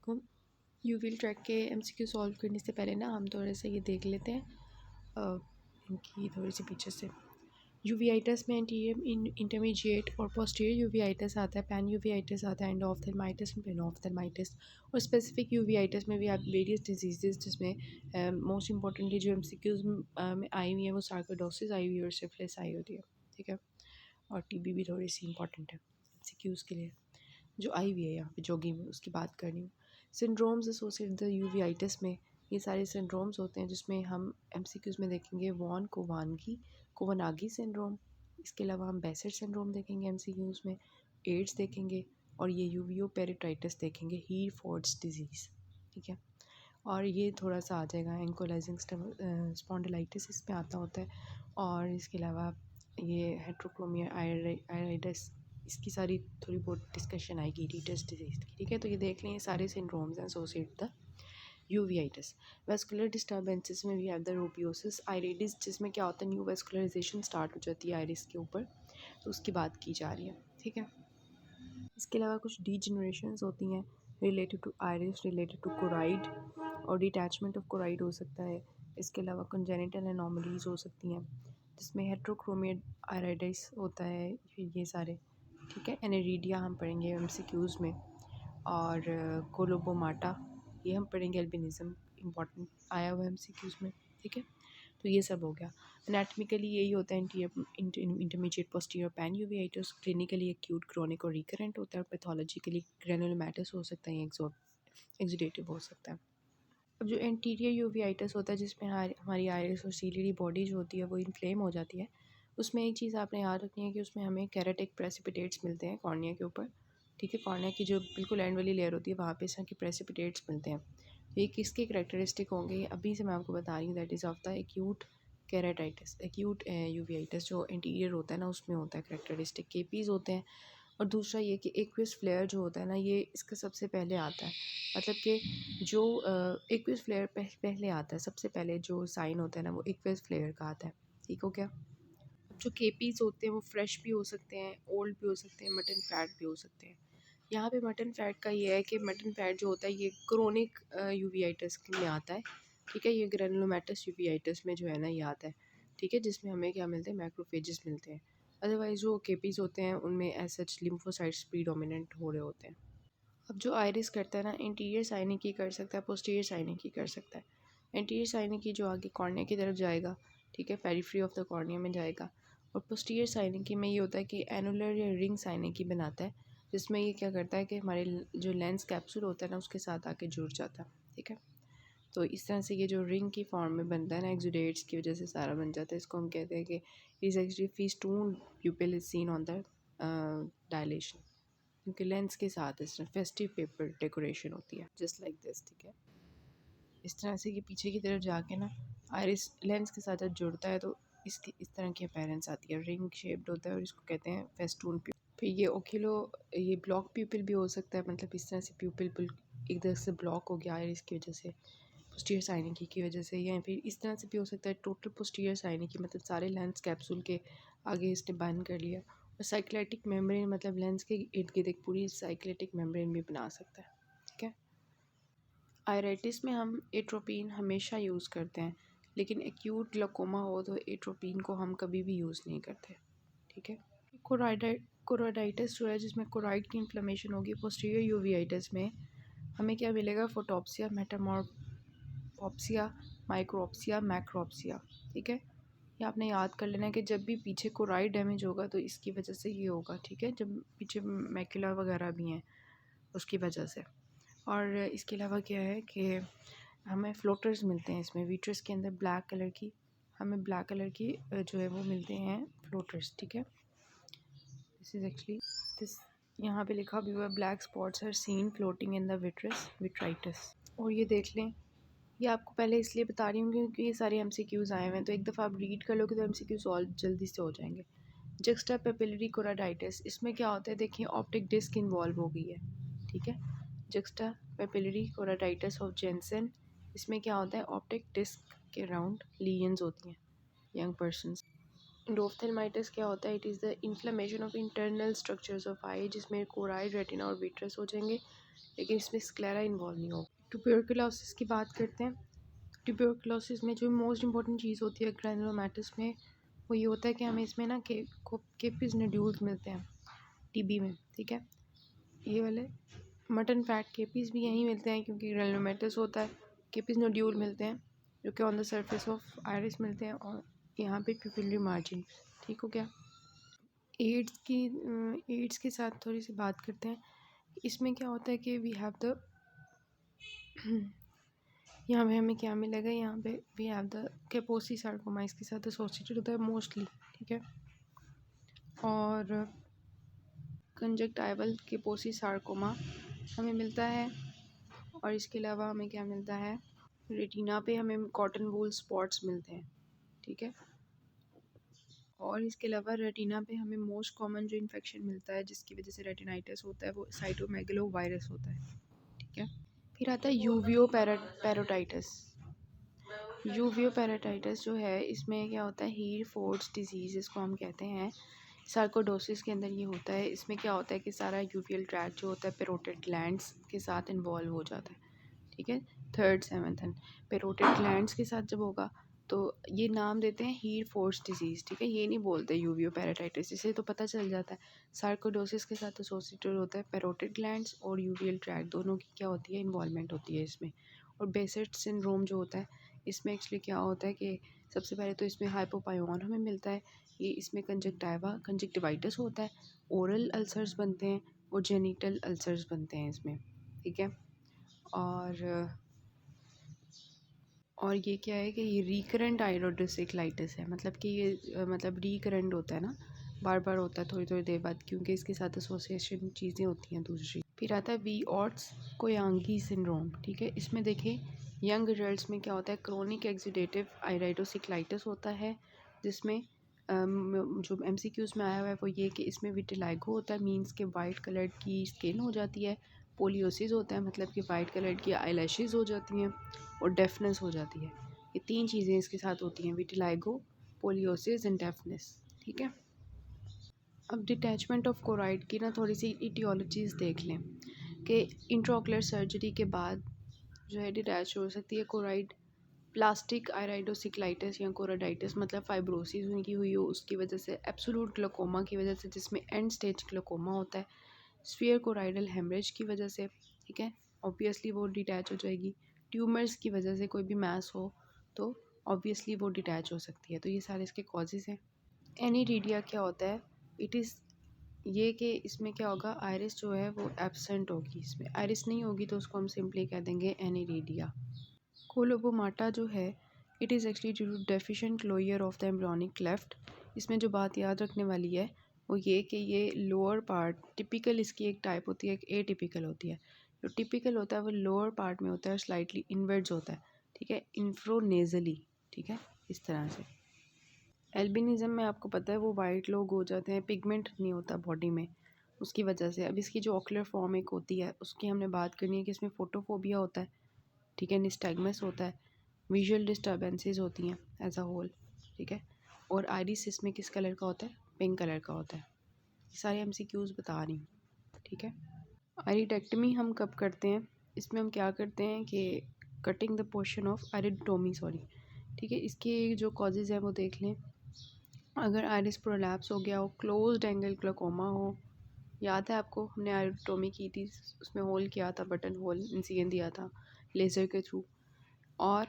वालेकुम। UV track के MCQ solve करने से पहले ना हम थोड़े से ये देख लेते हैं इनकी थोड़ी सी पीछे से। यूवीआइटिस में एंटीरियर इंटरमीडिएट और पोस्टीरियर यूवीआइटिस आता है, पैन यूवीआइटिस आता है, एंडोफ्थेल्माइटिस में पेनोफ्थेल्माइटिस और स्पेसिफिक यूवीआइटिस में भी आप वेरियस डिजीजेस जिसमें मोस्ट इंपॉर्टेंटली जो एमसीक्यूज में आई हुई है वो सार्कोइडोसिस आई हुई है और सिफिलिस आई होती है, ठीक है। और टीबी भी थोड़ी सी इंपॉर्टेंट है एमसीक्यूज़ के लिए जो आई हुई है यहाँ पे जोगी में, उसकी बात करनी हूँ। सिंड्रोम्स एसोसिएटेड द यूवीआइटिस में ये सारे सिंड्रोम्स होते हैं जिसमें हम एमसीक्यूज़ में देखेंगे वॉन कोवानागी सिंड्रोम। इसके अलावा हम बेसेट सिंड्रोम देखेंगे एमसीक्यूज़ में, एड्स देखेंगे और ये यूवीओ पेरिटाइटिस देखेंगे, हीरफोर्ड्स डिजीज़, ठीक है। और ये थोड़ा सा आ जाएगा एंकोलाइजिंग स्पॉन्डिलाइटिस इसमें आता होता है। और इसके अलावा ये हेट्रोक्रोमिया आयराइडस, इसकी सारी थोड़ी बहुत डिस्कशन आएगी रीटस डिजीज़ की, ठीक है। तो ये देख लें ये सारे सिंड्रोम्स हैं एसोसिएटेड द यूवीआइटिस। वेस्कुलर डिस्टर्बेंसेस में भी हैव द रूबियोसिस आइरिडिस, जिसमें क्या होता है न्यू वेस्कुलराइजेशन स्टार्ट हो जाती है आइरिस के ऊपर, तो उसकी बात की जा रही है, ठीक है। इसके अलावा कुछ डीजनरेशंस होती हैं related to iris, related to choroid और डिटैचमेंट ऑफ कोराइड हो सकता है। इसके अलावा कंजेनिटल एनोमलीज हो सकती हैं जिसमें हेट्रोक्रोमिया आयराइडिस होता है, ये सारे, ठीक है। एनेरीडिया हम पढ़ेंगे एमसीक्यूज़ में और कोलोबोमाटा ये हम पढ़ेंगे, एल्बिनिज़म इंपॉर्टेंट आया हुआ है एमसीक्यूज़ में, ठीक है। तो ये सब हो गया। एनाटमिकली यही होता है intermediate posterior pan uveitis, clinically acute chronic और रिकरेंट होता है और पैथोलॉजिकली ग्रेनुलोमैटस हो सकता है, एक्सुडेटिव हो सकता है। अब जो एंटीरियर यूवीआइटिस होता है जिसमें हमारी आइरिस और सीलियरी बॉडी जो होती है वो इन्फ्लेम हो जाती है, उसमें एक चीज़ आपने याद रखनी है कि उसमें हमें केराटिक प्रेसिपिटेट्स मिलते हैं कॉर्निया के ऊपर, ठीक है। कॉर्निया की जो बिल्कुल एंड वाली लेयर होती है वहाँ पे इस तरह के प्रेसिपिटेट्स मिलते हैं। तो ये किसके करेक्टरिस्टिक होंगे ये अभी से मैं आपको बता रही हूँ, that is of the acute keratitis, acute uveitis जो इंटीरियर होता है ना उसमें होता है करेक्टरिस्टिक, केपीज़ होते हैं। और दूसरा ये कि एक्वियस फ्लेयर जो होता है ना ये इसका सबसे पहले आता है, मतलब कि जो एक्वियस फ्लेयर पहले आता है, सबसे पहले जो साइन होता है ना वो एक्वियस फ्लेयर का आता है, ठीक हो गया। अब जो केपीज़ होते हैं वो फ्रेश भी हो सकते हैं, ओल्ड भी हो सकते हैं, मटन फैट भी हो सकते हैं। यहाँ पे मटन फैट का ये है कि मटन फैट जो होता है ये क्रोनिक यूवीआइटिस में आता है, ठीक है। ये ग्रेनुलोमैटस यूवीआइटिस में जो है ना ये आता है, ठीक है, जिसमें हमें क्या मिलते हैं मैक्रोफेजेस मिलते हैं। अदरवाइज़ जो केपीज़ होते हैं उनमें एज सच लिम्फोसाइट्स प्रीडोमिनेंट हो रहे होते हैं। अब जो आइरिस करता है ना इंटीरियर साइनिंग की कर सकता है, पोस्टीरियर साइनिंग की कर सकता है। इंटीरियर साइनिंग की जो आगे कॉर्निया की तरफ जाएगा, ठीक है, पेरिफ्री ऑफ द कॉर्निया में जाएगा। और पोस्टीरियर साइनिंग की में ये होता है कि एनुलर या रिंग साइनिंग की बनाता है, जिसमें ये क्या करता है कि हमारे जो लेंस कैप्सूल होता है ना उसके साथ आके जुड़ जाता है, ठीक है। तो इस तरह से ये जो रिंग की फॉर्म में बनता है ना एक्सुडेट्स की वजह से सारा बन जाता है, इसको हम कहते हैं कि is actually festoon pupil is seen on the dilation, क्योंकि लेंस के साथ इस तरह फेस्टिव पेपर डेकोरेशन होती है जस्ट लाइक दिस, ठीक है। इस तरह से ये पीछे की तरफ जाके ना आइरिस लेंस के साथ जब जुड़ता है तो इसकी इस तरह की अपीयरेंस आती है, रिंग शेप्ड होता है और इसको कहते हैं फेस्टून प्यूपिल। फिर ये ओक्यूलो ये ब्लॉक प्यूपिल भी हो सकता है, मतलब इस तरह से प्यूपिल एक तरह से ब्लॉक हो गया आइरिस की वजह से, पोस्टीरियर साइनिंग की वजह से, या फिर इस तरह से भी हो सकता है टोटल पोस्टीरियर साइनिंग की, मतलब सारे लेंस कैप्सूल के आगे इसने बाइंड कर लिया। और साइक्लेटिक मेम्ब्रेन मतलब लेंस के इर्द गिर्द एक पूरी साइक्लेटिक मेम्ब्रेन भी बना सकता है, ठीक है। आयराइटिस में हम एट्रोपिन हमेशा यूज़ करते हैं, लेकिन एक्यूट ग्लाकोमा हो तो एट्रोपिन को हम कभी भी यूज़ नहीं करते, ठीक है। कोराइडाइटिस जो है जिसमें कोराइड की इन्फ्लेमेशन होगी पोस्टीरियर यूवीआइटिस में, हमें क्या मिलेगा फोटोप्सिया, मेटामॉर्फोप्सिया, माइक्रोप्सिया, मैक्रोप्सिया, ठीक है। ये आपने याद कर लेना है कि जब भी पीछे कोराइड डैमेज होगा तो इसकी वजह से ये होगा, ठीक है, जब पीछे मैक्यूला वगैरह भी हैं उसकी वजह से। और इसके अलावा क्या है कि हमें फ्लोटर्स मिलते हैं इसमें, विट्रस के अंदर ब्लैक कलर की, हमें ब्लैक कलर की जो है वो मिलते हैं फ्लोटर्स, ठीक है। दिस इज़ एक्चुअली दिस यहाँ पे लिखा भी हुआ है black spots are seen floating in the vitreous vitritis. और ये देख लें, ये आपको पहले इसलिए बता रही हूँ क्योंकि ये सारे एमसीक्यूज़ आए हुए हैं, तो एक दफ़ा आप रीड कर लोगे तो एमसीक्यू सॉल्व जल्दी से हो जाएंगे। जक्स्टा पेपिलरी कोराइडाइटिस, इसमें क्या होता है देखिए ऑप्टिक डिस्क इन्वॉल्व हो गई है, ठीक है। Juxtapapillary choroiditis of Jensen, इसमें क्या होता है ऑप्टिक डिस्क के अराउंड लीजन्स होती हैं यंग पर्सनस। एंडोफ्थेल्माइटिस क्या होता है, it is the inflammation of internal structures of eye, जिसमें कोराइड रेटिना और विट्रस हो जाएंगे। लेकिन इसमें स्क्लेरा इन्वॉल्व नहीं होगा। ट्यूबरकुलोसिस की बात करते हैं। ट्यूबरकुलोसिस में जो मोस्ट इंपॉर्टेंट चीज़ होती है ग्रैनुलोमैटस में, वो ये होता है कि हमें इसमें ना केपिस नोड्यूल्स मिलते हैं टीबी में, ठीक है। ये वाले मटन फैट केपिस भी यहीं मिलते हैं क्योंकि ग्रैनुलोमैटस होता है। केपिस नोड्यूल मिलते हैं जो कि on the surface of iris मिलते हैं और यहाँ पे प्यूपिलरी मार्जिन। ठीक हो गया। एड्स के साथ थोड़ी सी बात करते हैं। इसमें क्या होता है कि वी हैव द यहाँ पे हमें क्या मिलेगा, यहाँ पे वी हैव द कैपोसी सार्कोमा इसके साथ एसोसिएटेड होता है मोस्टली, ठीक है। और कंजक्टाइवल कैपोसी सार्कोमा हमें मिलता है। और इसके अलावा हमें क्या मिलता है, रेटिना पे हमें कॉटन वूल स्पॉट्स मिलते हैं, ठीक है। और इसके अलावा रेटिना पे हमें मोस्ट कॉमन जो इन्फेक्शन मिलता है जिसकी वजह से रेटिनाइटिस होता है वो साइटोमेगलो वायरस होता है, ठीक है। फिर आता है यूवियो पैराटाइटिस। यूवियो पैराटाइटिस जो है इसमें क्या होता है, हीर फोर्ड्स डिजीज़ इसको हम कहते हैं। सार्कोडोसिस के अंदर ये होता है। इसमें क्या होता है कि सारा यूवियल ट्रैक्ट जो होता है पेरोटिड ग्लैंड्स के साथ इन्वॉल्व हो जाता है, ठीक है। Third seventh and parotid glands के साथ जब होगा तो ये नाम देते हैं हीर फोर्स डिजीज़, ठीक है। ये नहीं बोलते यूवियो पैराटाइटिस, इससे तो पता चल जाता है। सार्कोडोसिस के साथ एसोसिएटेड होता है पेरोटिड ग्लैंड्स और यूवियल ट्रैक्ट, दोनों की क्या होती है, इन्वॉल्वमेंट होती है इसमें। और बेसेट सिंड्रोम जो होता है इसमें एक्चुअली क्या होता है कि सबसे पहले तो इसमें हाइपोपायोन हमें मिलता है। ये इसमें कंजक्टिवाइटिस होता है, ओरल अल्सर्स बनते हैं और जेनिटल अल्सर्स बनते हैं इसमें, ठीक है। और ये क्या है कि ये रिकरेंट आइरोडिसिक्लाइटिस है, मतलब कि ये मतलब रिकरेंट होता है ना, बार बार होता है थोड़ी थोड़ी देर बाद, क्योंकि इसके साथ एसोसिएशन चीज़ें होती हैं दूसरी। फिर आता है वी ऑट्स कोयांगी सिंड्रोम, ठीक है। इसमें देखिए यंग एडल्ट्स में क्या होता है, क्रोनिक एक्जिडेटिव आइराइडोसिक्लाइटिस होता है जिसमें जो MCQs में आया हुआ है वो ये कि इसमें विटिलाइगो होता है, मीन्स के वाइट कलर की स्किन हो जाती है। पोलियोसिस होता है, मतलब कि वाइट कलर की आईलैशेस हो जाती हैं और डेफनेस हो जाती है। ये तीन चीज़ें इसके साथ होती हैं, विटिलाइगो, पोलियोसिस एंड डेफनेस, ठीक है। अब डिटैचमेंट ऑफ कोराइड की ना थोड़ी सी इटियोलॉजीज़ देख लें कि इंट्राओकुलर सर्जरी के बाद जो है डिटैच हो सकती है कोराइड। प्लास्टिक आइराइडोसिक्लाइटिस या कोराइडाइटिस मतलब फाइब्रोसिस उनकी हुई हो उसकी वजह से, एब्सोल्यूट ग्लूकोमा की वजह से जिसमें एंड स्टेज ग्लूकोमा होता है, स्फीयर कोराइडल हेमरेज की वजह से, ठीक है, ऑब्वियसली वो डिटैच हो जाएगी। ट्यूमर्स की वजह से कोई भी मैस हो तो ऑब्वियसली वो डिटैच हो सकती है। तो ये सारे इसके कॉजेज़ हैं। एनीरिडिया क्या होता है, इट इज़ ये कि इसमें क्या होगा, आइरिस जो है वो एब्सेंट होगी, इसमें आइरिस नहीं होगी तो उसको हम सिंपली कह देंगे एनीरिडिया। कोलोबोमाटा जो है it is actually due to deficient closure of the embryonic cleft. इसमें जो बात याद रखने वाली है वो ये कि ये लोअर पार्ट, टिपिकल इसकी एक टाइप होती है, एक एटिपिकल होती है। जो टिपिकल होता है वो लोअर पार्ट में होता है और स्लाइटली इनवर्ड्स होता है, ठीक है, इन्फ्रोनेजली, ठीक है, इस तरह से। एल्बिनिज़म में आपको पता है वो वाइट लोग हो जाते हैं, पिगमेंट नहीं होता बॉडी में उसकी वजह से। अब इसकी जो ऑक्यूलर फॉर्म एक होती है उसकी हमने बात करनी है कि इसमें फोटोफोबिया होता है, ठीक है, निस्टैग्मस होता है, विजुअल डिस्टर्बेंसेस होती हैं एज अ होल, ठीक है। और आइरिस इसमें किस कलर का होता है, पिंक कलर का होता है। ये सारे MCQs बता रही हूँ, ठीक है। आइरिडेक्टमी हम कब करते हैं, इसमें हम क्या करते हैं कि cutting the portion of iridotomy, sorry, ठीक है। इसके जो कॉजेज़ हैं वो देख लें। अगर आइरिस प्रोलैप्स हो गया हो, क्लोज्ड एंगल ग्लूकोमा हो, याद है आपको हमने आइरिडोटोमी की थी, उसमें होल किया था, बटन होल इंसिजन दिया था लेज़र के थ्रू, और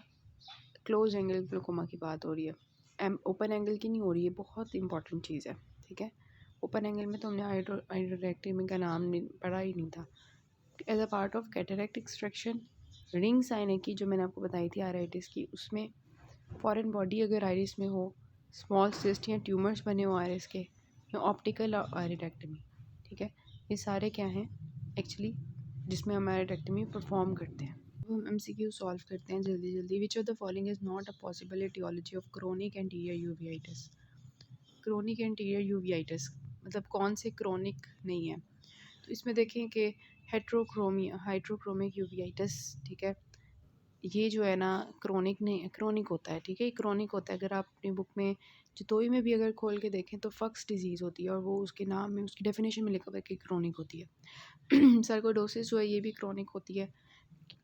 क्लोज एंगल ग्लूकोमा की बात हो रही है, ओपन एंगल की नहीं हो रही है, बहुत इंपॉर्टेंट चीज़ है, ठीक है। ओपन एंगल में तो हमने आइरोडेक्टमी का नाम नहीं पढ़ा ही नहीं था। As a part of cataract extraction, ring sign है की जो मैंने आपको बताई थी आइराइटिस की, उसमें फॉरेन बॉडी अगर आइरिस में हो, स्मॉल सिस्ट या ट्यूमर्स बने हो आइरिस के, या ऑप्टिकल आइरिडेक्टमी, ठीक है, ये सारे क्या हैं एक्चुअली जिसमें हम आइरिडेक्टमी परफॉर्म करते हैं। हम MCQ सॉल्व करते हैं जल्दी जल्दी। Which of the following is not a possible aetiology of chronic anterior uveitis. Chronic anterior uveitis मतलब कौन से क्रोनिक नहीं है, तो इसमें देखें कि हाइड्रोक्रोमिक यूवियाइटिस, ठीक है, ये जो है ना क्रोनिक नहीं, क्रोनिक होता है, ठीक है, क्रोनिक होता है। अगर आप अपनी बुक में जतोई में भी अगर खोल के देखें तो फक्स डिजीज़ होती है और वो उसके नाम में उसकी डेफिनेशन में लिखा हुआ है कि क्रोनिक होती है। सार्कोइडोसिस जो है ये भी क्रोनिक होती है,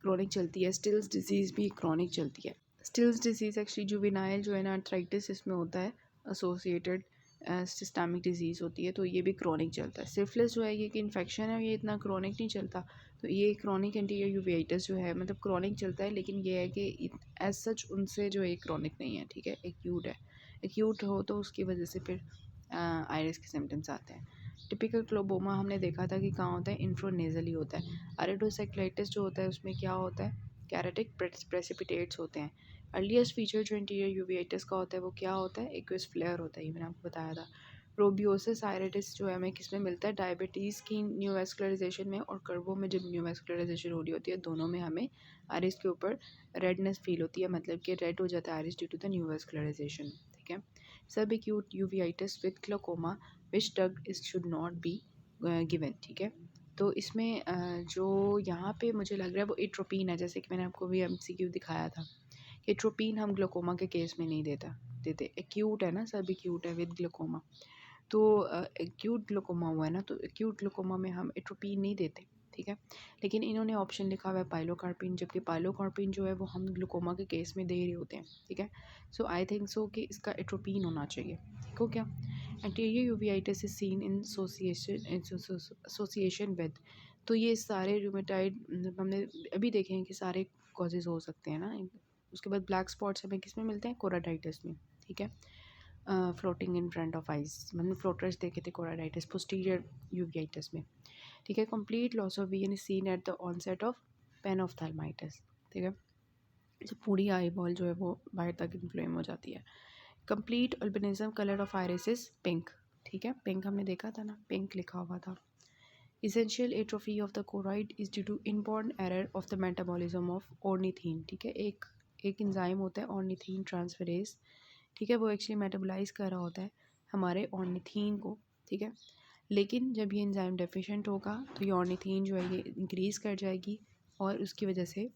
क्रोनिक चलती है। स्टिल्स डिजीज़ भी क्रोनिक चलती है। स्टिल्स डिजीज़ एक्चुअली जुवेनाइल जो है ना आर्थराइटिस इसमें होता है एसोसिएटेड, सिस्टमिक डिजीज़ होती है, तो ये भी क्रोनिक चलता है। सिफिलिस जो है ये कि इन्फेक्शन है, ये इतना क्रोनिक नहीं चलता, तो ये क्रोनिक एंटीरियर यूवेइटिस जो है मतलब क्रोनिक चलता है, लेकिन ये है कि एज सच उनसे जो है क्रोनिक नहीं है, ठीक है, एक्यूट है। एक्यूट हो तो उसकी वजह से फिर आयरिस के सिम्टम्स आते हैं। टिपिकल ग्लोबोमा हमने देखा था कि कहाँ होता है, इंफ्रोनेजली होता है। अरेडोसेक्लाइटिस जो होता है उसमें क्या होता है, कैरेटिक प्रेसिपिटेट्स होते हैं। अर्लीस्ट फीचर जो इंटीरियर यूवेइटिस का होता है वो क्या होता है, एक्विस फ्लेयर होता है, ये मैंने आपको बताया था। रोबियोसिस आयरिटिस जो है हमें किस में मिलता है, डायबिटीज़ की न्यूवेस्कुलराइजेशन में और कर्वों में जब न्यूवेस्कुलराइजेशन हो रही होती है दोनों में हमें आयरिस के ऊपर रेडनेस फील होती है, मतलब कि रेड हो जाता है आयरिस ड्यू टू द न्यूवेस्कुलराइजेशन, ठीक है। सब acute uveitis with glaucoma which drug is should not be given, ठीक है। तो इसमें जो यहाँ पे मुझे लग रहा है वो एट्रोपिन है, जैसे कि मैंने आपको भी एमसीक्यू दिखाया था। एट्रोपिन हम ग्लोकोमा के केस में नहीं देते। एक्यूट है ना, सब एक्यूट है विद ग्लोकोमा, तो एक्यूट ग्लोकोमा हुआ है ना, तो एक्यूट ग्लोकोमा में हम एट्रोपिन नहीं देते, ठीक है। लेकिन इन्होंने ऑप्शन लिखा हुआ है पाइलोकार्पिन, जबकि पाइलोकार्पिन जो है वो हम ग्लूकोमा के केस में दे रहे होते हैं, ठीक है। सो आई थिंक सो कि इसका एट्रोपिन होना चाहिए, ठीक हो क्या। Anterior uveitis is seen in association with, तो ये सारे रूमेटाइड हमने अभी देखे हैं कि सारे कॉजेज हो सकते हैं ना। उसके बाद ब्लैक स्पॉट्स हमें किस में मिलते हैं, कोराटाइटिस में, ठीक है। Floating in front of eyes, मैंने फ्लोटर्स देखे थे कोराटाइटिस पोस्टीरियर यूवेइटिस में, ठीक है। Complete loss of vision is seen at the onset of panophthalmitis, ठीक है। जो पूरी आई बॉल जो है वो बाहर तक इन्फ्लेम हो जाती है। Complete albinism, colour of iris is pink, ठीक है, पिंक हमने देखा था ना, पिंक लिखा हुआ था। Essential atrophy of the choroid is due to inborn error of the metabolism of ornithine, ठीक है। एक इंजाइम होता है ornithine transferase, ठीक है, वो एक्चुअली मेटाबोलाइज कर रहा होता है हमारे ऑर्निथीन को, ठीक है। लेकिन जब ये एंजाइम डेफिशिएंट होगा तो ये ऑर्निथीन जो है ये इंक्रीज़ कर जाएगी और उसकी वजह से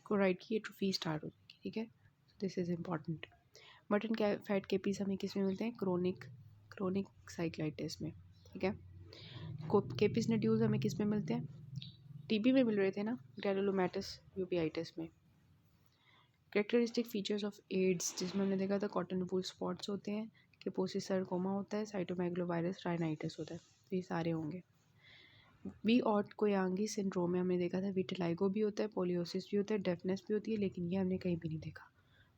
क्लोराइड की एट्रोफी स्टार्ट हो जाएगी, ठीक है। This is important. Mutton fat K piece हमें किस में मिलते हैं, क्रोनिक साइक्लाइटिस में, ठीक है। केपिस नड्यूल्स हमें किस में मिलते हैं, टीबी में मिल रहे थे ना, ग्रेनुलोमेटस यूवेइटिस में। कैरेक्टरिस्टिक फीचर्स ऑफ एड्स जिसमें हमने देखा था कॉटन वूल स्पॉट्स होते हैं, केपोसिस सार्कोमा होता है, साइटोमेगलोवायरस राइनाइटिस होता है, तो ये सारे होंगे। वी ऑट कोयांगी सिंड्रोम में हमने देखा था विटिलाइगो भी होता है, पोलियोसिस भी होता है, डेफनेस भी होती है, लेकिन ये हमने कहीं भी नहीं देखा।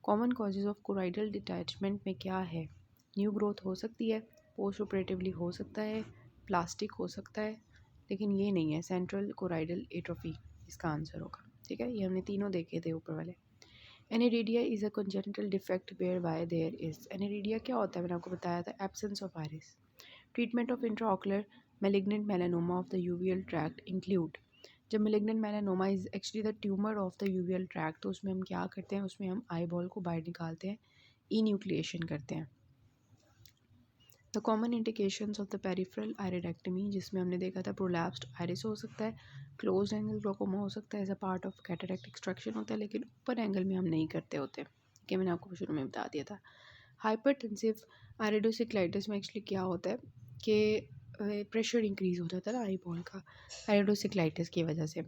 कॉमन कॉजेज ऑफ कोराइडल डिटैचमेंट में क्या है, न्यू ग्रोथ हो सकती है, पोस्ट ऑपरेटिवली हो सकता है, प्लास्टिक हो सकता है, लेकिन ये नहीं है सेंट्रल कोराइडल एट्रोफी इसका आंसर होगा, ठीक है। ये हमने तीनों देखे थे ऊपर वाले। Aniridia is a congenital defect whereby there is, aniridia क्या होता है, मैंने आपको बताया था, absence of iris. Treatment of intraocular malignant melanoma of the uveal tract include, जब malignant melanoma is actually the tumor of the uveal tract, तो उसमें हम क्या करते हैं, उसमें हम आई बॉल को बाहर निकालते हैं, इन्यूक्लिएशन करते हैं। The common indications of the peripheral iridectomy, जिसमें हमने देखा था प्रोलैप्स्ड आइरिस हो सकता है, क्लोज एंगल ग्लोकोमा हो सकता है, as a part of cataract extraction होता है, लेकिन ऊपर एंगल में हम नहीं करते होते, कि मैंने आपको शुरू में बता दिया था। हाइपरटेंसिव आयरिडोसिक्लाइटिस में एक्चुअली क्या होता है कि प्रेशर इंक्रीज़ हो जाता है ना आई बॉल का आयरिडोसिक्लाइटिस की वजह से।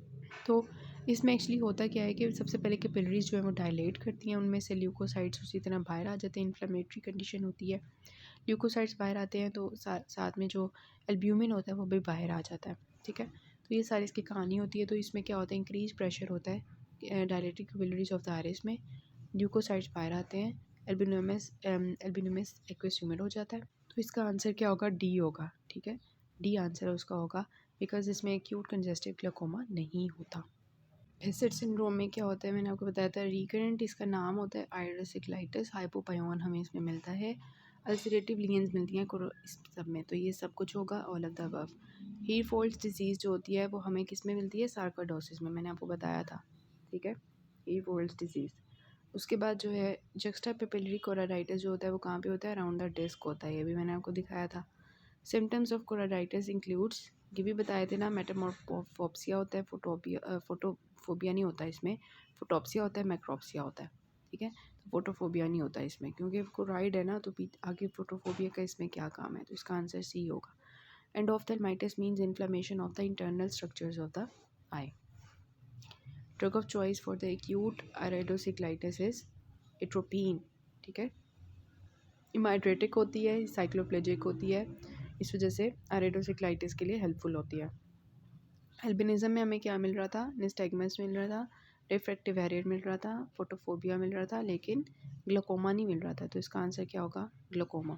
तो इसमें एक्चुअली होता क्या है कि सबसे पहले कैपिलरीज जो है वो डायलेट करती हैं, उनमें से ल्यूकोसाइड्स उसी तरह बाहर आ जाते हैं, इन्फ्लेमेटरी कंडीशन होती है, ल्यूकोसाइड्स बाहर आते हैं तो साथ में जो एल्ब्यूमिन होता है वो भी बाहर आ जाता है, ठीक है। तो ये सारी इसकी कहानी होती है। तो इसमें क्या होता है, इंक्रीज प्रेशर होता है dilated capillaries of the iris में, ल्यूकोसाइड्स बाहर आते हैं, एल्बिनोमस एक्वियस ह्यूमर हो जाता है। तो इसका आंसर क्या होगा, डी होगा, ठीक है, डी आंसर उसका होगा, बिकॉज इसमें एक्यूट कंजेस्टिव ग्लाइकोमा नहीं होता। बेसेट सिंड्रोम में क्या होता है, मैंने आपको बताया था रिकरेंट, इसका नाम होता है आयरोसिक्लाइटिस, हाइपोपायोन हमें इसमें मिलता है, अल्सरेटिव लीनियंस मिलती हैं इस सब में, तो ये सब कुछ होगा all of the above. Heer folds disease जो होती है वो हमें किस में मिलती है, सार्कोइडोसिस में, मैंने आपको बताया था, ठीक है, हीर फोल्ड्स डिजीज़। उसके बाद जो है जक्स्टा पेपिलरी कोराडाइटिस जो होता है वो कहाँ पे होता है, अराउंड द डिस्क होता है, ये भी मैंने आपको दिखाया था। सिम्टम्स ऑफ कोराडाइटिस इंक्लूड्स, ये भी बताए थे ना, मेटामॉर्फोप्सिया होता है, फोटोफोबिया नहीं होता इसमें, फोटोप्सिया होता है, मैक्रोप्सिया होता है, ठीक है। तो फोटोफोबिया नहीं होता इसमें, क्योंकि क्लोराइड है ना, तो आगे फोटोफोबिया का इसमें क्या काम है, तो इसका आंसर सी होगा। Endophthalmitis means inflammation of the internal structures of the eye. Drug of choice for the acute iridocyclitis is atropine, ठीक है। इमाइड्रेटिक होती है, साइक्लोप्लेजिक होती है, इस वजह से आयरेडोसिक्लाइटिस के लिए हेल्पफुल होती है। एल्बिनिज़म में हमें क्या मिल रहा था, निस्टैग्मस मिल रहा था, रिफ्रैक्टिव हेरियर मिल रहा था, फोटोफोबिया मिल रहा था, लेकिन ग्लोकोमा नहीं मिल रहा था। तो इसका आंसर क्या होगा, glaucoma.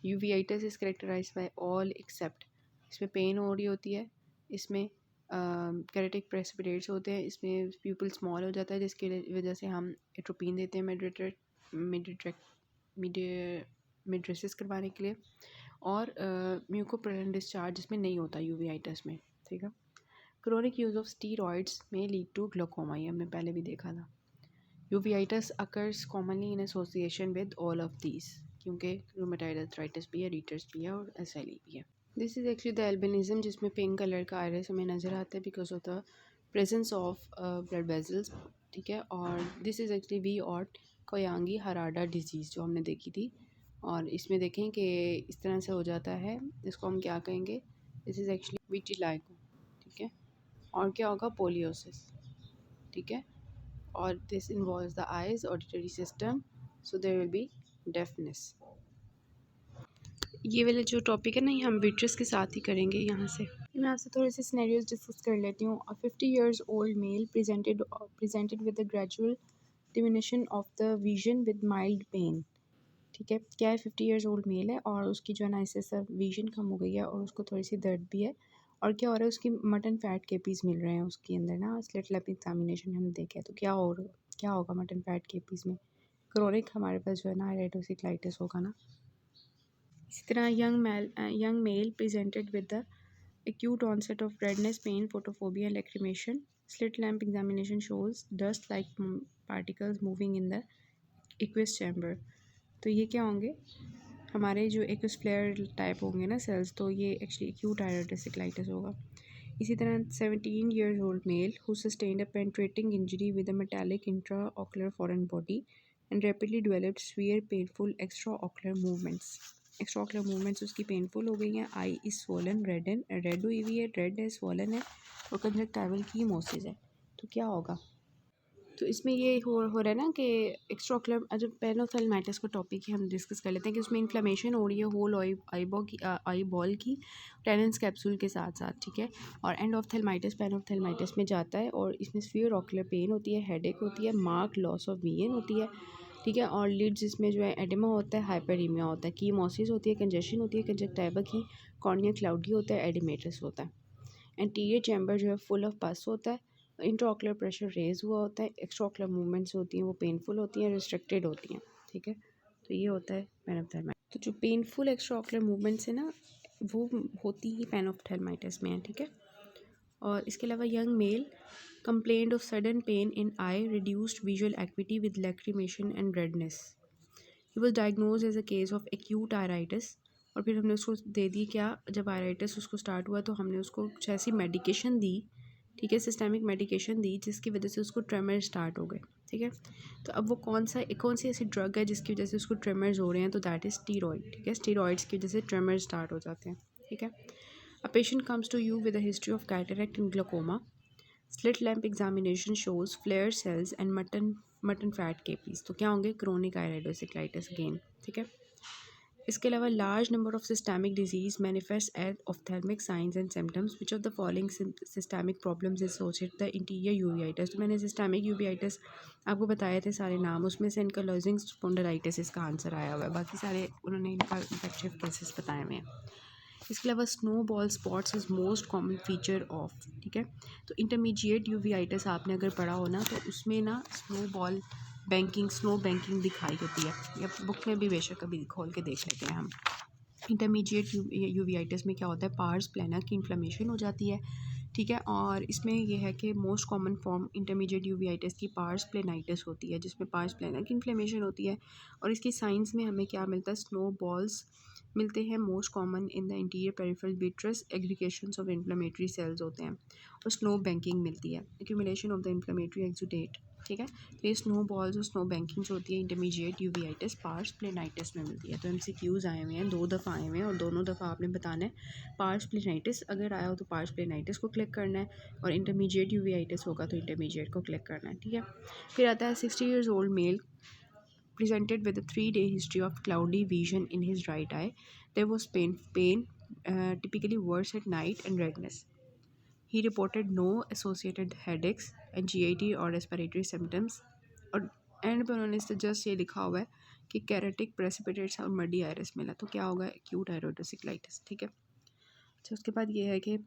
Uveitis is characterised by all except, इसमें पेन हो रही होती है, इसमें कैरेटिक प्रेसिपिटेट्स होते हैं, इसमें प्यूपल स्मॉल हो जाता है, जिसकी वजह से हम एट्रोपिन देते हैं मिड्रेसिस करवाने के लिए, और म्यूकोप्रोलन डिस्चार्ज जिसमें नहीं होता यूवीआइटिस में, ठीक है। Chronic use of steroids may lead to glaucoma, ये हमने पहले भी देखा था। Uveitis occurs commonly in association with all of these, क्योंकि रूमेटाइड आर्थराइटिस भी है, रीटर्स भी है, और एसएलई भी है। This is actually the albinism, जिसमें पिंक कलर का आयरिस हमें नज़र आता है because of the presence of blood vessels, ठीक है। और this is actually Vogt Koyanagi हराडा disease जो हमने देखी थी, और इसमें देखें कि इस तरह से हो जाता है, इसको हम क्या कहेंगे, दिस इज़ एक्चुअली विटिलाइगो, ठीक है। और क्या होगा, पोलियोसिस, ठीक है। और this involves the eyes, auditory system, so there will be deafness. ये वाला जो टॉपिक है ना, ये हम विट्रस के साथ ही करेंगे यहाँ से। मैं आपसे थोड़े से सिनेरियोज डिस्कस कर लेती हूँ। 50 years old male presented with a gradual diminution of the vision with mild pain, ठीक है। क्या है, 50 years old मेल है और उसकी जो है ना इससे विजन कम हो गई है और उसको थोड़ी सी दर्द भी है, और क्या हो रहा है, उसकी मटन फैट के पीस मिल रहे हैं उसके अंदर ना, स्लिट लैप एग्जामिनेशन हमने देखा है। तो क्या होगा मटन फैट के पीस में, क्रोनिक हमारे पास जो है ना आयरेडोसिक्लाइटिस होगा ना। इसी तरह young male presented with the acute onset of redness, pain, photophobia, lacrimation. Slit lamp examination shows dust-like particles moving in the aqueous chamber. तो ये क्या होंगे, हमारे जो एक्यूस फ्लेयर टाइप होंगे ना सेल्स, तो ये एक्चुअली एक्यूट आयरेडोसिक्लाइटिस होगा। इसी तरह 17 years old male who sustained a penetrating injury with a metallic intraocular foreign body and rapidly developed severe painful extraocular movements. Extra movements उसकी पेनफुल हो गई हैं। आई इज स्वोलन, रेड हुई हुई है, रेड है, स्वोलन है, और कंजक्टाइवल की मोसिस है। तो क्या होगा, तो इसमें ये हो रहा है ना कि एक्स्ट्रा जब पेनोथेल्माइटिस का टॉपिक ही हम डिस्कस कर लेते हैं कि उसमें इन्फ्लेमेशन हो रही है होल आई बॉल की टेनेंस कैप्सूल के साथ साथ, ठीक है। और एंड ऑफ थेल्माइटिस पेनोथेल्माइटिस में जाता है, और इसमें स्फीयर ऑकुलर पेन होती है, हेडेक होती है, मार्क लॉस ऑफ विजन होती है, ठीक है। और लिड्स इसमें जो है एडिमा होता है, हाइपरीमिया होता है, कीमोसिस होती है, कंजेशन होती है कंजक्टिवा की, कॉर्निया क्लाउडी होता है, एडिमेटस होता है। एंटीरियर चैम्बर जो है फुल ऑफ पस होता है, इंट्राऑकुलर प्रेशर रेज हुआ होता है, एक्स्ट्राऑकुलर मूवमेंट्स होती हैं वो पेनफुल होती हैं, रिस्ट्रिक्टेड होती हैं, ठीक है। तो ये होता है पेनोप्थेल्माइटिस। तो जो पेनफुल एक्स्ट्राऑकुलर मूवमेंट्स है ना, वो होती ही पेनोप्थेल्माइटिस में है, ठीक है। और इसके अलावा young mail complained of sudden pain in eye, reduced visual acuity with lacrimation and redness. He was diagnosed as a case of acute iritis, और फिर हमने उसको दे दी क्या, जब आयराइटिस उसको स्टार्ट हुआ तो हमने उसको कुछ ऐसी मेडिकेशन दी, ठीक है, सिस्टेमिक मेडिकेशन दी, जिसकी वजह से उसको ट्रेमर स्टार्ट हो गए, ठीक है। तो अब वो कौन सी ऐसी ड्रग है जिसकी वजह से उसको ट्रेमर्स हो रहे हैं, तो दैट इज़ स्टीरॉइड, ठीक है। स्टीरॉइड्स की वजह से ट्रेमर स्टार्ट हो जाते हैं, ठीक है। A patient comes to you with a history of cataract and glaucoma. Slit lamp examination shows flare cells and mutton fat K Ps. तो क्या होंगे, क्रोनिक आयरेडोसिक्लाइटिस अगेन, ठीक है। इसके अलावा large number of systemic disease manifest as ophthalmic signs and symptoms, which of the following systemic problems associated the anterior uveitis. तो मैंने systemic यूवीआइटिस आपको बताए थे सारे नाम, उसमें से एनकाइलोजिंग स्पॉन्डिलाइटिस इसका आंसर आया हुआ है, बाकी सारे उन्होंने इनका इन्फेक्टिव केसेस बताए हुए हैं। इसके अलावा snow ball spots is most common feature of, ठीक है। तो इंटरमीडिएट यूवीआइटिस आपने अगर पढ़ा हो ना, तो उसमें ना स्नो बैंकिंग दिखाई होती है, या बुक में भी बेशक कभी खोल के देख लेते हैं हम। इंटरमीडिएट यूवीआइटिस में क्या होता है, पार्स प्लाना की इन्फ्लेमेशन हो जाती है, ठीक है। और इसमें यह है कि मोस्ट कॉमन फॉर्म इंटरमीडिएट यूवीआइटिस की पार्स प्लेनाइटिस होती है, जिसमें पार्स प्लाना की इन्फ्लेमेशन होती है। और इसकी साइंस में हमें क्या मिलता है, स्नो बॉल्स मिलते हैं, most common in the anterior peripheral vitreous aggregations of inflammatory cells होते हैं, और स्नो बैंकिंग मिलती है, accumulation of the inflammatory exudate. ठीक है। तो ये स्नो बॉल्स और स्नो बैंकिंग जो होती है इंटरमीडिएट यूवीआइटिस पार्स प्लेनाइटिस में मिलती है। तो एमसीक्यूज़ आए हुए हैं, 2 दफ़ा आए हुए हैं और दोनों दफ़ा आपने बताना है पार्स प्लेनाइटिस अगर आया हो तो पार्स प्लेनाइटिस को क्लिक करना है, और इंटरमीडिएट यूवीआइटिस होगा तो इंटरमीडिएट को क्लिक करना है, ठीक है। फिर आता है 60 years old mail presented with a 3-day history of cloudy vision in his right eye. There was pain, typically worse at night, and redness. He reported no associated headaches, anxiety or respiratory symptoms. और and पे उन्होंने just ये लिखा हुआ है कि कैरेटिक precipitates और muddy Iris मिला, तो क्या होगा, एक्यूट आयरोडोसिक्लाइटिस, ठीक है। अच्छा, उसके बाद ये है कि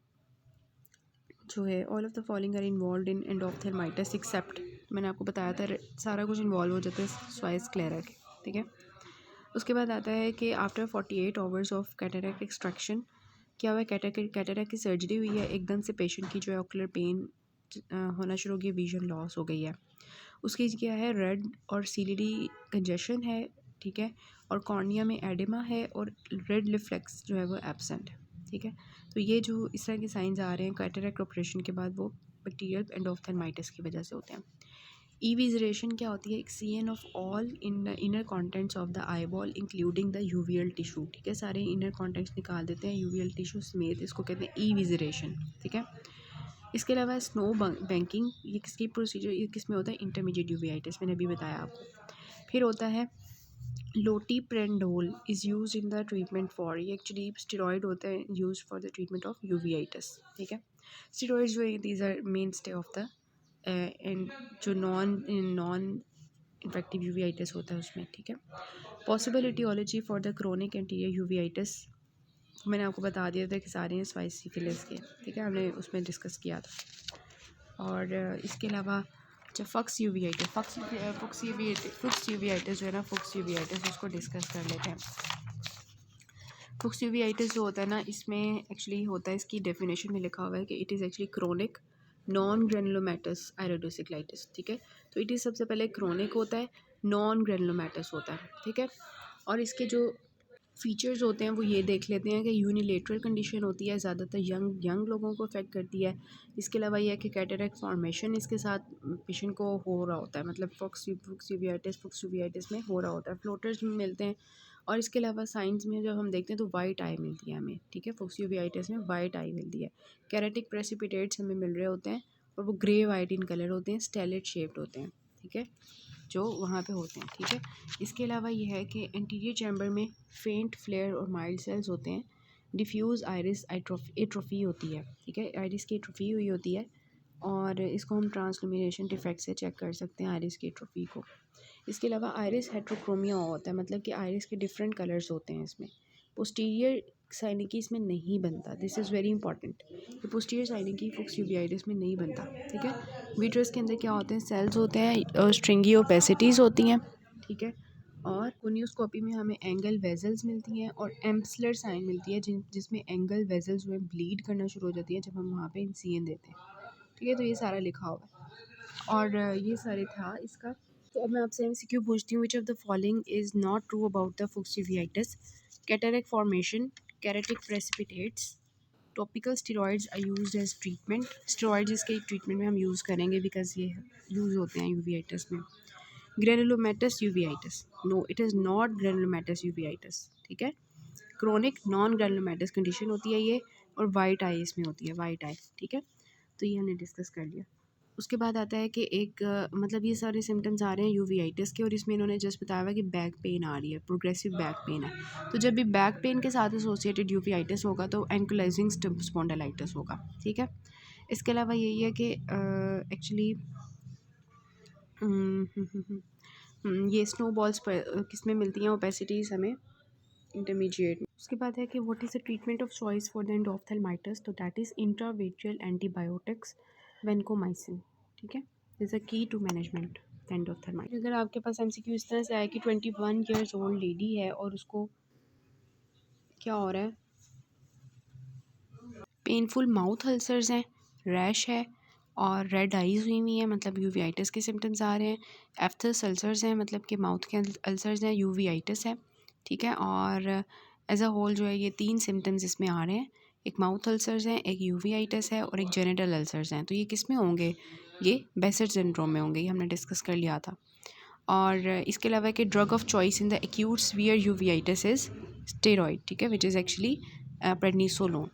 जो है all of the following are involve in endophthalmitis except, मैंने आपको बताया था सारा कुछ इन्वॉल्व हो जाता है स्वाइ स्क्लेरा के, ठीक है। उसके बाद आता है कि after 48 hours of cataract extraction क्या हुआ, कैटरेक्ट की सर्जरी हुई है, एकदम से पेशेंट की जो है ऑकुलर पेन होना शुरू हो गई, विजन लॉस हो गई है। उसकी क्या है, रेड और सीलीडी कंजेशन है, ठीक है, और कॉर्निया में एडिमा है, और रेड रिफ्लेक्स जो है वो एब्सेंट है, ठीक है। तो ये जो इस तरह के साइंस आ रहे हैं कैटरेक्ट ऑपरेशन के बाद, वो बैक्टीरियल एंडोप्थेल्माइटिस की वजह से होते हैं। इविजरेशन क्या होती है, एक CN of all in inner contents of the eyeball including the uveal tissue, ठीक है, सारे इनर कॉन्टेंट्स निकाल देते हैं यूवियल टिश्यू समेत, इसको कहते हैं इविजरेशन, ठीक है। इसके अलावा स्नो बैंकिंग, ये किसकी प्रोसीजर, ये किस में होता है, इंटरमीडिएट यूवीआइटिस, मैंने अभी बताया आपको। फिर होता है loteprednol is use in the treatment for, ये एक्चुअली स्टेरॉइड होता है use for the treatment of uveitis, ठीक है। स्टेरॉइड्स जो है these are mainstay of the and जो नॉन इन्फेक्टिव यूवीआइटिस होता है उसमें, ठीक है। Possible aetiology for the chronic anterior uveitis, मैंने आपको बता दिया था कि सारे हैं स्वाइसिफिलिस के, ठीक है, हमने उसमें डिस्कस किया था। और इसके अलावा अच्छा फक्स यूवीआइटिस, फुक्स यूवीआइटिस जो है ना, फुक्स यूवीआइटिस उसको डिस्कस कर लेते हैं। फुक्स यूवीआइटिस जो होता है ना, इसमें एक्चुअली होता है, इसकी डेफिनेशन में लिखा हुआ है कि it is actually chronic non granulomatous iridocyclitis, ठीक है। तो इट इज़ सबसे पहले क्रोनिक होता है, नॉन ग्रेनुलोमैटस होता है, ठीक है। और इसके जो फीचर्स होते हैं वो ये देख लेते हैं कि यूनिलेटरल कंडीशन होती है, ज़्यादातर यंग लोगों को अफेक्ट करती है। इसके अलावा यह है कि कैटरेक्ट फॉर्मेशन इसके साथ पेशेंट को हो रहा होता है, मतलब फुक्स यूवीआइटिस में हो रहा होता है, फ्लोटर्स में मिलते हैं। और इसके अलावा साइंस में जब हम देखते हैं तो वाइट आई मिलती है हमें, ठीक है, फुक्स यूवीआइटिस में वाइट आई मिलती है। कैरेटिक प्रेसिपिटेट्स हमें मिल रहे होते हैं और वो ग्रे वाइट इन कलर होते हैं, स्टेलेट शेप्ड होते हैं, ठीक है, जो वहाँ पे होते हैं, ठीक है। इसके अलावा ये है कि एंटीरियर चैम्बर में फेंट फ्लेयर और माइल्ड सेल्स होते हैं। डिफ्यूज़ आइरिस एट्रोफी होती है, ठीक है, आइरिस की एट्रोफी हुई होती है, और इसको हम ट्रांसल्यूमिनेशन डिफेक्ट से चेक कर सकते हैं आइरिस की एट्रोफी को। इसके अलावा आइरिस हेट्रोक्रोमिया होता है, मतलब कि आइरिस के डिफरेंट कलर्स होते हैं इसमें। पोस्टीरियर साइनिकी इसमें नहीं बनता, दिस इज़ वेरी इंपॉर्टेंट, कि पोस्टीरियर साइनिकी फुक्स यूवीआइटिस में नहीं बनता, ठीक है। वीट्रस के अंदर क्या होते हैं, सेल्स होते हैं, स्ट्रिंगी ओपेसिटीज़ होती हैं, ठीक है। और कोनियोस्कोपी में हमें एंगल वेजल्स मिलती हैं और एम्सलर साइन मिलती है, जिसमें एंगल वेजल्स जो है ब्लीड करना शुरू हो जाती है जब हम वहाँ पे इंसिजन देते हैं, ठीक है। तो ये सारा लिखा हुआ है और ये सारे था इसका। तो अब मैं आपसे एमसीक्यू पूछती हूँ, which of the following is not true about the Fuchs uveitis, cataract formation, keratic precipitates, topical steroids are used as treatment, steroids इसके ट्रीटमेंट में हम यूज़ करेंगे बिकॉज ये यूज़ होते हैं यूवीआइटिस में। ग्रेनुलोमैटस यूवीआइटिस, नो इट इज़ नॉट ग्रेनुलोमैटस यूवीआइटिस, ठीक है। क्रोनिक नॉन ग्रेनुलोमैटस कंडीशन होती है ये, और वाइट आई इसमें होती है, वाइट आई, ठीक है। तो ये हमने डिस्कस कर लिया। उसके बाद आता है कि एक मतलब ये सारे सिम्टम्स आ रहे हैं यूवीआइटिस के, और इसमें इन्होंने जस्ट बताया हुआ कि बैक पेन आ रही है, प्रोग्रेसिव बैक पेन है। तो जब भी बैक पेन के साथ एसोसिएटेड यूवीआइटिस होगा तो एंकुलाइजिंग स्पॉन्डिलाइटिस होगा, ठीक है। इसके अलावा यही है कि एक्चुअली ये स्नो बॉल्स पर किस में मिलती हैं, ओपेसिटीज़ हमें इंटरमीडिएट। उसके बाद है कि what is the treatment of choice for the endophthalmitis, तो that is intravitreal antibiotics vancomycin, ठीक है, इज़ अ की टू मैनेजमेंट एंडोप्थेल्माइटिस। अगर आपके पास एमसीक्यू इस तरह से आए कि 21 ईयर्स ओल्ड लेडी है और उसको क्या हो रहा है, पेनफुल माउथ अल्सर्स हैं, रैश है और रेड आइज़ हुई हैं, मतलब यूवीआइटिस के सिम्टम्स आ रहे हैं। एफ्थस अल्सर्स हैं, मतलब कि माउथ के अल्सर्स हैं, यूवीआइटिस है, ठीक है। और एज अ होल जो है ये 3 सिम्टम्स इसमें आ रहे हैं, एक माउथ अल्सर्स हैं, एक यूवीआइटिस है और एक जेनिटल अल्सर्स हैं। तो ये किस में होंगे, ये बेसेल सिंड्रोम में होंगे, ये हमने डिस्कस कर लिया था। और इसके अलावा कि drug of choice in the acute severe uveitis is steroid, ठीक है, विच इज़ एक्चुअली प्रेडनिसोलोन।